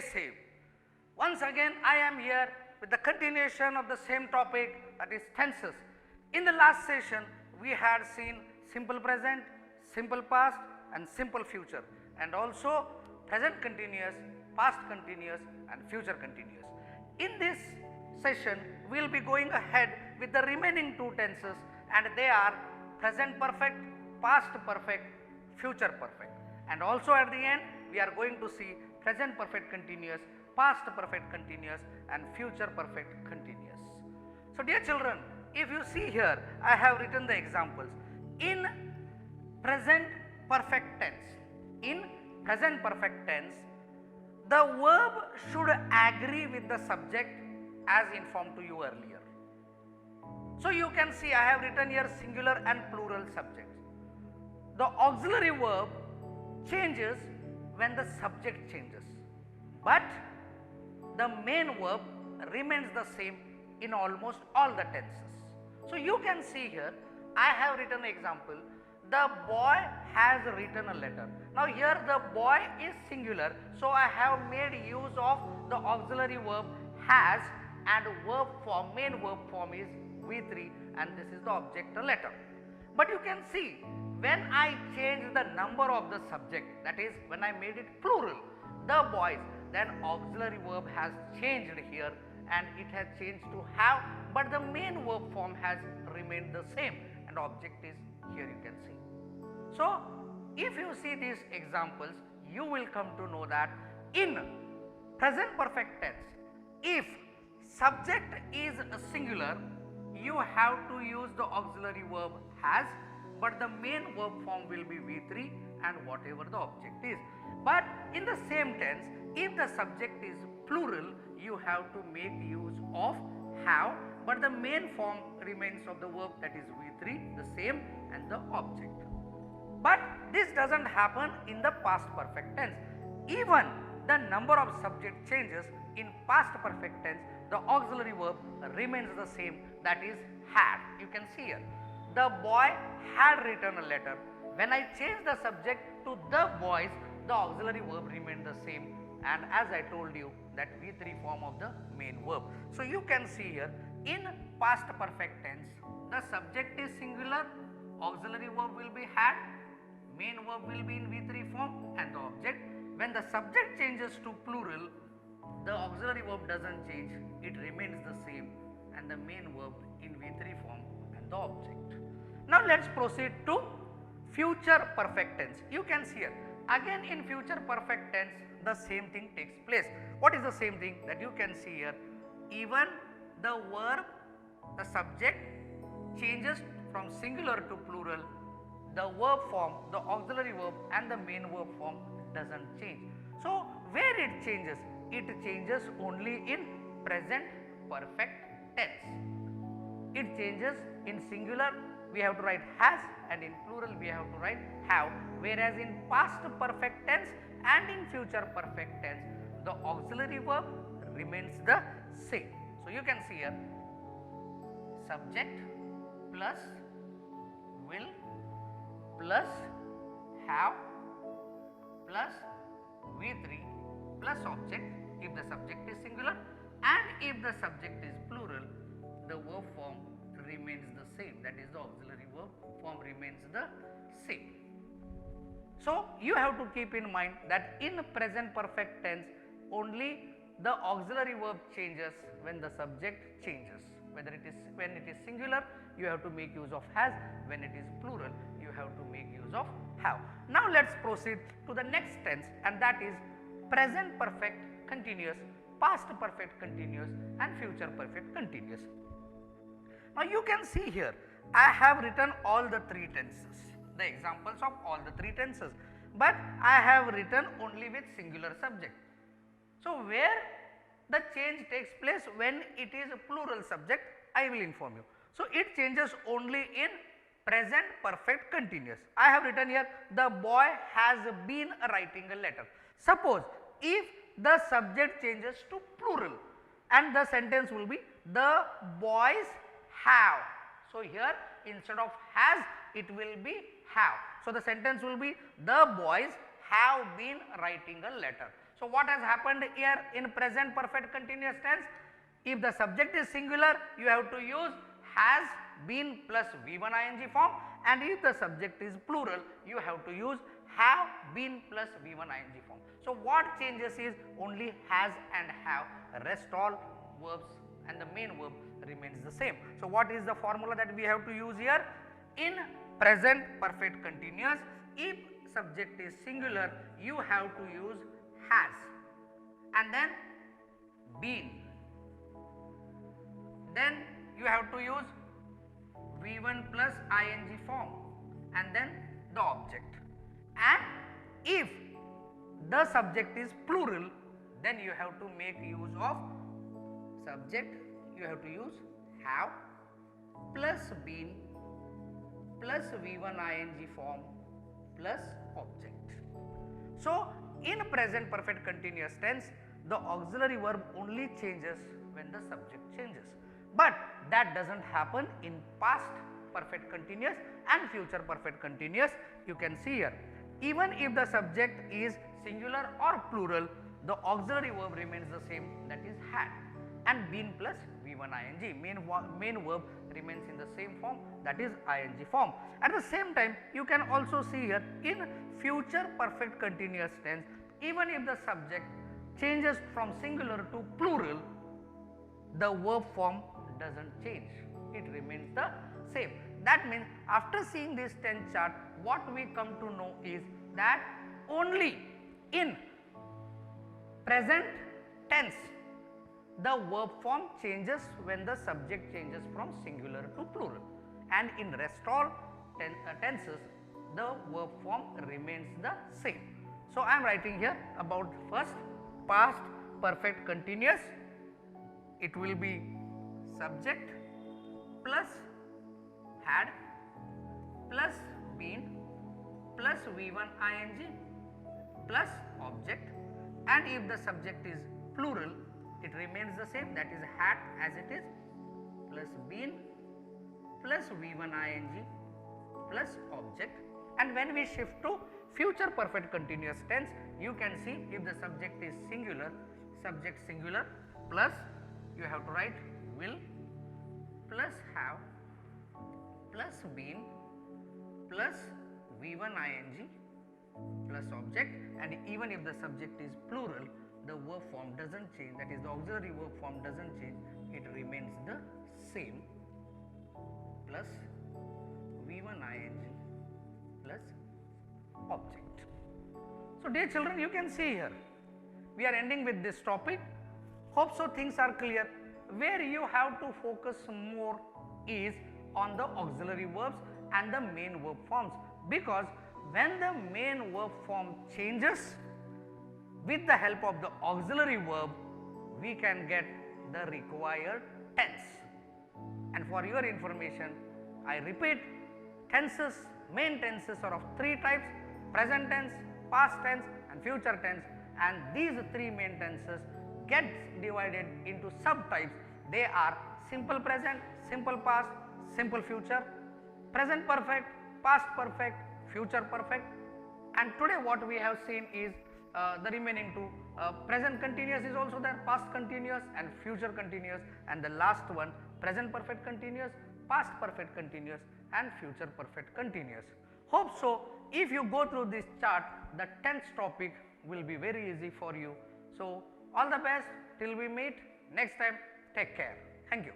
stay safe. Once again I am here with the continuation of the same topic, that is tenses. In the last session we had seen simple present, simple past and simple future, and also present continuous, past continuous and future continuous. In this session we will be going ahead with the remaining two tenses, and they are present perfect, past perfect, future perfect, and also at the end we are going to see present perfect continuous, past perfect continuous and future perfect continuous. So dear children, if you see here I have written the examples. In present perfect tense, in present perfect tense, the verb should agree with the subject as informed to you earlier. So you can see I have written here singular and plural subjects. The auxiliary verb changes when the subject changes, but the main verb remains the same in almost all the tenses. So you can see here I have written an example. The boy has written a letter. Now here the boy is singular, so I have made use of the auxiliary verb has, and verb form, main verb form is V3, and this is the object, a letter. But you can see when I change the number of the subject, that is when I made it plural, the boys, then auxiliary verb has changed here and it has changed to have, but the main verb form has remained the same and object is here, you can see. So if you see these examples, you will come to know that in present perfect tense, if subject is singular, you have to use the auxiliary verb has, but the main verb form will be V3 and whatever the object is. But in the same tense, if the subject is plural, you have to make use of have, but the main form remains of the verb, that is V3, the same, and the object. But this does not happen in the past perfect tense. Even the number of subject changes in past perfect tense, the auxiliary verb remains the same, that is had. You can see here the boy had written a letter. When I change the subject to the boys, the auxiliary verb remained the same, and as I told you that V3 form of the main verb. So you can see here in past perfect tense, the subject is singular, auxiliary verb will be had, main verb will be in V3 form, and the object. When the subject changes to plural, the auxiliary verb does not change, it remains the same, and the main verb in V3 form and the object. Now let us proceed to future perfect tense. You can see here again in future perfect tense the same thing takes place. What is the same thing? That you can see here, even the verb, the subject changes from singular to plural, the verb form, the auxiliary verb and the main verb form does not change. So where it changes? It changes only in present perfect tense. It changes in singular we have to write has, and in plural we have to write have, whereas in past perfect tense and in future perfect tense the auxiliary verb remains the same. So you can see here subject plus will plus have plus V3 plus object if the subject is singular, and if the subject is plural, the verb form remains the same, that is the auxiliary verb form remains the same. So you have to keep in mind that in present perfect tense only the auxiliary verb changes when the subject changes. Whether it is when it is singular you have to make use of has, when it is plural you have to make use of have. Now let us proceed to the next tense, and that is present perfect continuous, past perfect continuous and future perfect continuous. Now you can see here I have written all the three tenses, the examples of all the three tenses, but I have written only with singular subject. So where the change takes place when it is a plural subject, I will inform you. So it changes only in present perfect continuous. I have written here the boy has been writing a letter. Suppose if the subject changes to plural and the sentence will be the boys have. So here instead of has it will be have. So the sentence will be the boys have been writing a letter. So what has happened here in present perfect continuous tense? If the subject is singular, you have to use has been plus V1 ing form, and if the subject is plural, you have to use have been plus V1 ing form. So what changes is only has and have, rest all verbs and the main verb remains the same. So what is the formula that we have to use here? In present perfect continuous, if subject is singular, you have to use has and then been, then you have to use V1 plus ing form and then the object. And if the subject is plural, then you have to make use of subject, you have to use have plus been plus V1 ing form plus object. So in present perfect continuous tense, the auxiliary verb only changes when the subject changes, but that doesn't happen in past perfect continuous and future perfect continuous. You can see here, even if the subject is singular or plural, the auxiliary verb remains the same, that is had, and been plus V1 ing, main verb remains in the same form, that is ing form. At the same time, you can also see here in future perfect continuous tense, even if the subject changes from singular to plural, the verb form doesn't change, it remains the same. That means after seeing this tense chart, what we come to know is that only in present tense the verb form changes when the subject changes from singular to plural, and in rest all tenses the verb form remains the same. So I am writing here about first past perfect continuous, it will be subject plus had plus been plus V1 ing plus object, and if the subject is plural, it remains the same, that is had as it is plus been plus V1 ing plus object. And when we shift to future perfect continuous tense, you can see if the subject is singular, subject singular plus you have to write will plus have plus been plus V1 ing plus object, and even if the subject is plural, the verb form doesn't change, that is the auxiliary verb form doesn't change, it remains the same, plus V1 ing plus object. So dear children, you can see here we are ending with this topic. Hope so things are clear. Where you have to focus more is on the auxiliary verbs and the main verb forms, because when the main verb form changes, with the help of the auxiliary verb we can get the required tense. And for your information, I repeat, tenses, main tenses are of three types: present tense, past tense and future tense, and these three main tenses get divided into subtypes. They are simple present, simple past, simple future, present perfect, past perfect, future perfect. And today what we have seen is the remaining two, present continuous is also there, past continuous and future continuous, and the last one present perfect continuous, past perfect continuous and future perfect continuous. Hope so if you go through this chart, the tense topic will be very easy for you. So all the best till we meet next time, take care, thank you.